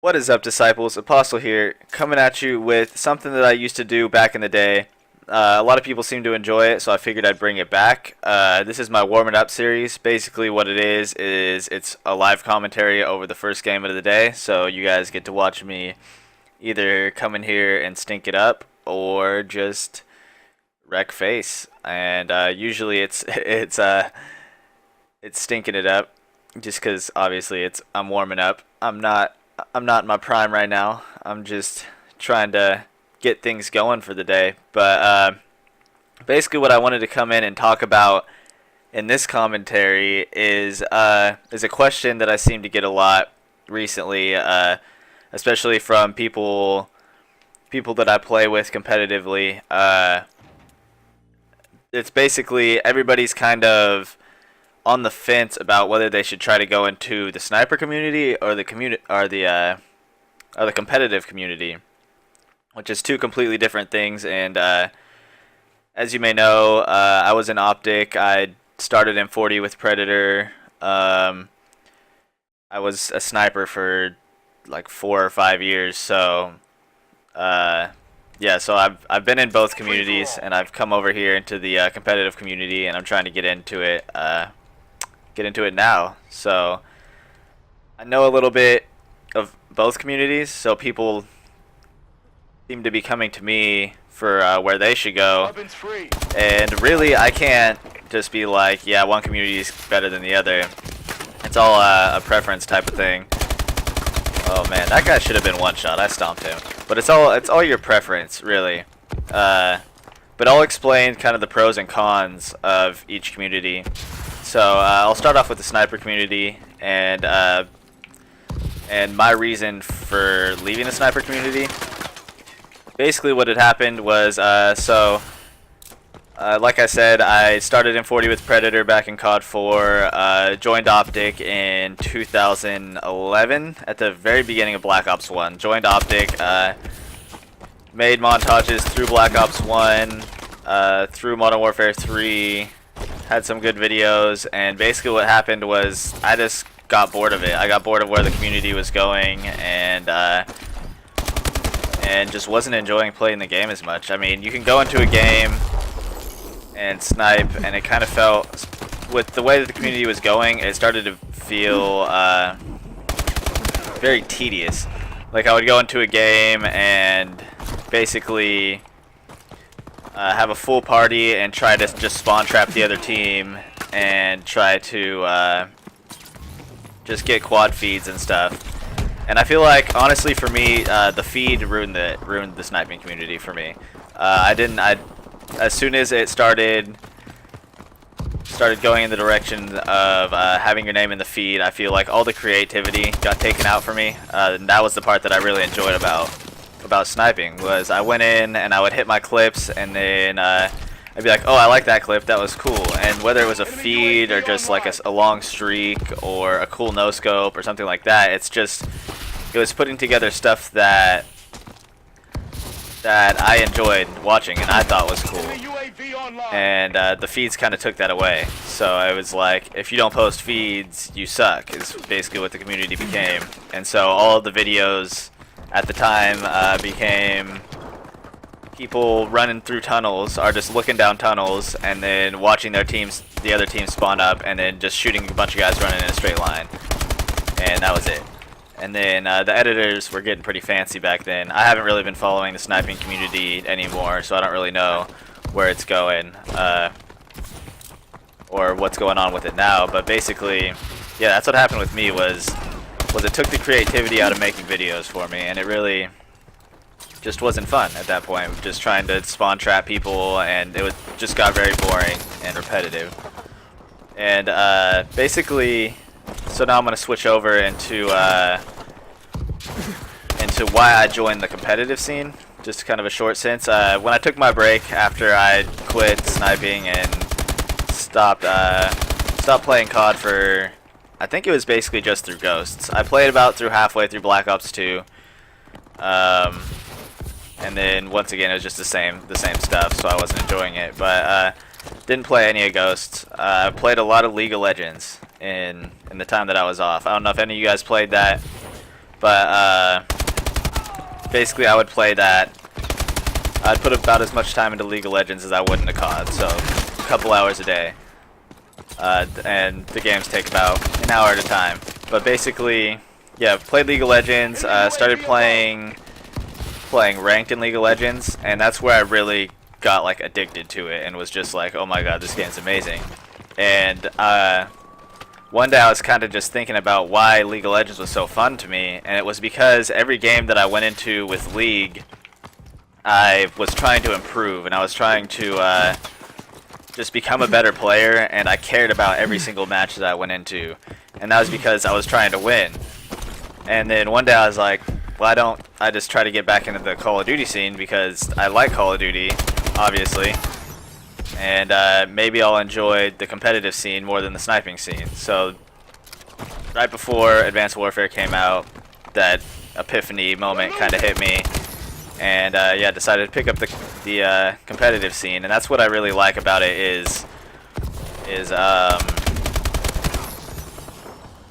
What is up, disciples? Apostle here, coming at you with something that I used to do back in the day. A lot of people seem to enjoy it, so I figured I'd bring it back. This is my warming up series. Basically what it is it's a live commentary over the first game of the day, so you guys get to watch me either come in here and stink it up or just wreck face. And usually it's stinking it up, just because obviously I'm warming up. I'm not in my prime right now. I'm just trying to get things going for the day. But basically what I wanted to come in and talk about in this commentary is a question that I seem to get a lot recently, especially from people that I play with competitively. It's basically everybody's kind of on the fence about whether they should try to go into the sniper community or the competitive community, which is two completely different things. And as you may know, I was in Optic. I started in 40 with Predator. I was a sniper for like 4 or 5 years. So yeah, so I've been in both communities, and I've come over here into the competitive community, and I'm trying to get into it. Now. So I know a little bit of both communities, so people seem to be coming to me for where they should go. And really, I can't just be like, yeah, one community is better than the other. It's all a preference type of thing. Oh man, that guy should have been one shot. I stomped him. But it's all your preference, really. But I'll explain kind of the pros and cons of each community. So I'll start off with the sniper community, and my reason for leaving the sniper community. Basically what had happened was, like I said, I started in 40 with Predator back in CoD 4, joined Optic in 2011 at the very beginning of Black Ops 1. Joined Optic, made montages through Black Ops 1, through Modern Warfare 3, had some good videos, and basically what happened was I just got bored of it. I got bored of where the community was going, and just wasn't enjoying playing the game as much. I mean, you can go into a game and snipe, and it kind of felt, with the way that the community was going, it started to feel very tedious. Like, I would go into a game and basically have a full party and try to just spawn trap the other team and try to just get quad feeds and stuff. And I feel like, honestly, for me, the feed ruined the sniping community for me. As soon as it started going in the direction of having your name in the feed, I feel like all the creativity got taken out for me. And that was the part that I really enjoyed about sniping, was I went in and I would hit my clips, and then I'd be like, oh, I like that clip, that was cool. And whether it was a feed or just like a long streak or a cool no scope or something like that, it was putting together stuff that I enjoyed watching and I thought was cool. And the feeds kind of took that away. So I was like, if you don't post feeds, you suck, is basically what the community became. And so all of the videos at the time became people running through tunnels, or just looking down tunnels and then watching the other team spawn up, and then just shooting a bunch of guys running in a straight line. And that was it. And then the editors were getting pretty fancy back then. I haven't really been following the sniping community anymore, so I don't really know where it's going or what's going on with it now. But basically, yeah, that's what happened with me, was it took the creativity out of making videos for me, and it really just wasn't fun at that point, just trying to spawn trap people, and it just got very boring and repetitive. And basically, so now I'm going to switch over into why I joined the competitive scene, just kind of a short sense. When I took my break after I quit sniping and stopped playing CoD for, I think it was basically just through Ghosts. I played about halfway through Black Ops 2. And then once again, it was just the same stuff, so I wasn't enjoying it. But didn't play any of Ghosts. I played a lot of League of Legends in the time that I was off. I don't know if any of you guys played that. But basically, I would play that. I'd put about as much time into League of Legends as I would into CoD, so a couple hours a day. And the games take about an hour at a time. But basically, yeah, played League of Legends. Started playing ranked in League of Legends, and that's where I really got like addicted to it and was just like, oh my god, this game's amazing. And one day I was kind of just thinking about why League of Legends was so fun to me, and it was because every game that I went into with League, I was trying to improve, and I was trying to just become a better player, and I cared about every single match that I went into, and that was because I was trying to win. And then one day I was like, why don't I just try to get back into the Call of Duty scene, because I like Call of Duty, obviously, and maybe I'll enjoy the competitive scene more than the sniping scene. So right before Advanced Warfare came out, that epiphany moment kind of hit me, and yeah, decided to pick up the competitive scene. And that's what I really like about it is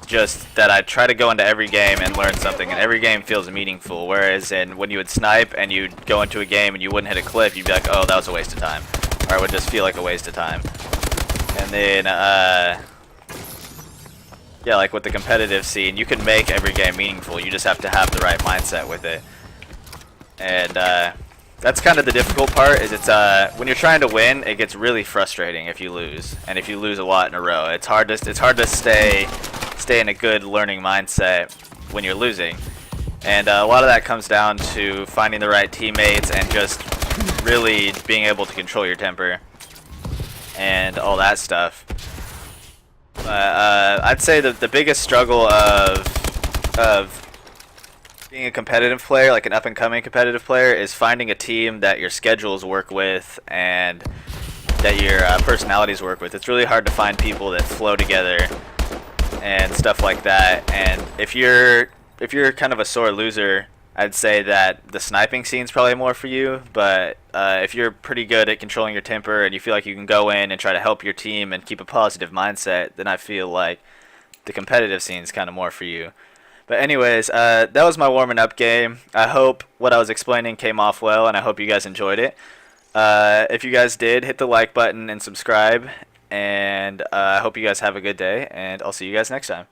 just that I try to go into every game and learn something, and every game feels meaningful. Whereas when you would snipe and you'd go into a game and you wouldn't hit a clip, you'd be like, oh, that was a waste of time, or it would just feel like a waste of time. And then yeah, like with the competitive scene, you can make every game meaningful. You just have to have the right mindset with it. And that's kind of the difficult part. Is it's when you're trying to win, it gets really frustrating if you lose, and if you lose a lot in a row, it's hard to stay in a good learning mindset when you're losing. And a lot of that comes down to finding the right teammates and just really being able to control your temper and all that stuff. I'd say that the biggest struggle of being a competitive player, like an up-and-coming competitive player, is finding a team that your schedules work with and that your personalities work with. It's really hard to find people that flow together and stuff like that. And if you're kind of a sore loser, I'd say that the sniping scene's probably more for you. But if you're pretty good at controlling your temper and you feel like you can go in and try to help your team and keep a positive mindset, then I feel like the competitive scene's kind of more for you. But anyways, that was my warming up game. I hope what I was explaining came off well, and I hope you guys enjoyed it. If you guys did, hit the like button and subscribe. And I hope you guys have a good day, and I'll see you guys next time.